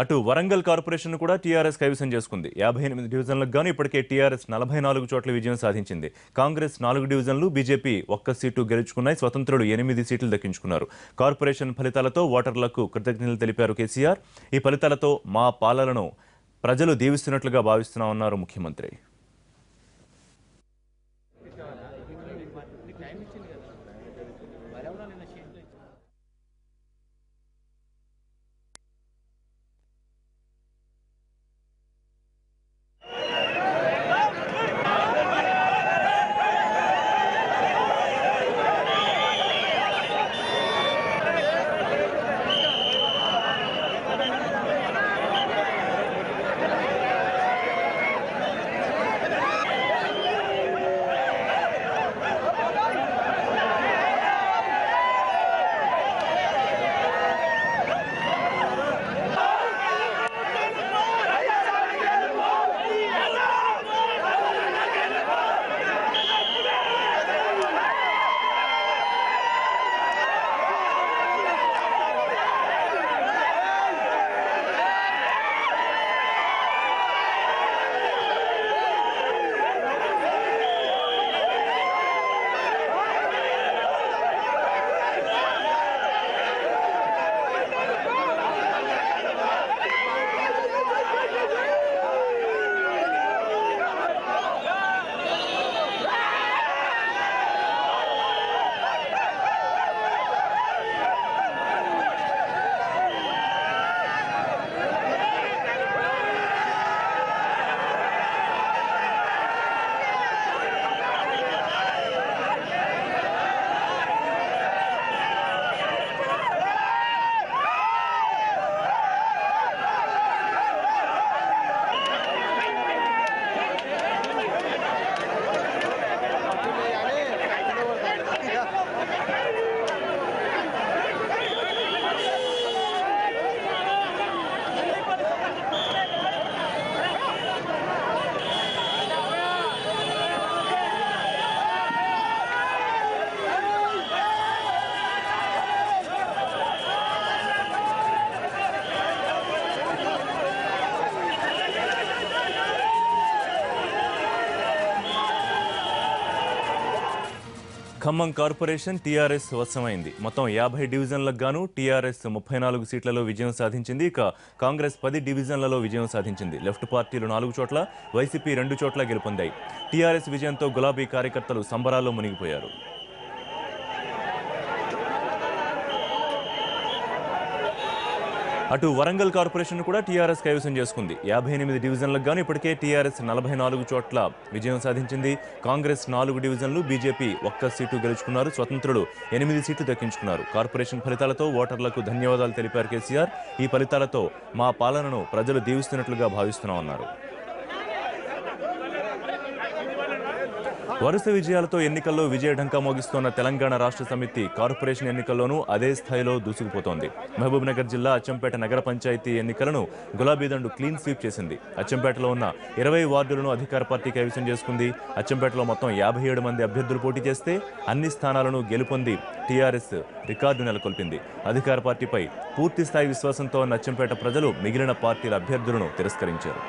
అటు వరంగల్ కార్పొరేషన్ కూడా టీఆర్ఎస్ కైవసం చేసుకుంది. 58 డివిజన్లకు గాను ఇప్పటికే టీఆర్ఎస్ 44 చోట్ల విజయం సాధించింది. కాంగ్రెస్ 4 డివిజన్లు, బీజేపీ 1 సీటు గెలుచుకున్నాయి. స్వతంత్రులు 8 సీట్లు దక్కించుకున్నారు. కార్పొరేషన్ ఫలితాలతో ఓటర్లకు కృతజ్ఞతలు తెలిపారు కేసీఆర్. ఈ ఫలితాలతో మా పాలనను ప్రజలు దీవిస్తున్నట్లుగా భావిస్తున్నామన్నారు ముఖ్యమంత్రి. ఖమ్మం కార్పొరేషన్ టీఆర్ఎస్ వశమైంది. మొత్తం 50 డివిజన్లకు గాను టీఆర్ఎస్ 34 సీట్లలో విజయం సాధించింది. ఇక కాంగ్రెస్ 10 డివిజన్లలో విజయం సాధించింది. లెఫ్ట్ పార్టీలు 4 చోట్ల, వైసీపీ 2 చోట్ల గెలుపొందాయి. టీఆర్ఎస్ విజయంతో గులాబీ కార్యకర్తలు సంబరాల్లో మునిగిపోయారు. అటు వరంగల్ కార్పొరేషన్ కూడా టీఆర్ఎస్ కైవసం చేసుకుంది. 58 డివిజన్లకు గాను ఇప్పటికే టీఆర్ఎస్ 44 చోట్ల విజయం సాధించింది. కాంగ్రెస్ 4 డివిజన్లు, బీజేపీ 1 సీటు గెలుచుకున్నారు. స్వతంత్రులు 8 సీట్లు దక్కించుకున్నారు. కార్పొరేషన్ ఫలితాలతో ఓటర్లకు ధన్యవాదాలు తెలిపారు కేసీఆర్. ఈ ఫలితాలతో మా పాలనను ప్రజలు దీవిస్తున్నట్లుగా భావిస్తున్నామన్నారు. వరుస విజయాలతో ఎన్నికల్లో విజయఢంకా మోగిస్తోన్న తెలంగాణ రాష్ట్ర సమితి కార్పొరేషన్ ఎన్నికల్లోనూ అదే స్థాయిలో దూసుకుపోతోంది. మహబూబ్నగర్ జిల్లా అచ్చంపేట నగర పంచాయతీ ఎన్నికలను గులాబీ దండు క్లీన్ స్వీప్ చేసింది. అచ్చంపేటలో ఉన్న 20 వార్డులను అధికార పార్టీ కైవసం చేసుకుంది. అచ్చంపేటలో మొత్తం 57 మంది అభ్యర్థులు పోటీ చేస్తే అన్ని స్థానాలను గెలుపొంది టీఆర్ఎస్ రికార్డు నెలకొల్పింది. అధికార పార్టీపై పూర్తి స్థాయి విశ్వాసంతో ఉన్న అచ్చంపేట ప్రజలు మిగిలిన పార్టీల అభ్యర్థులను తిరస్కరించారు.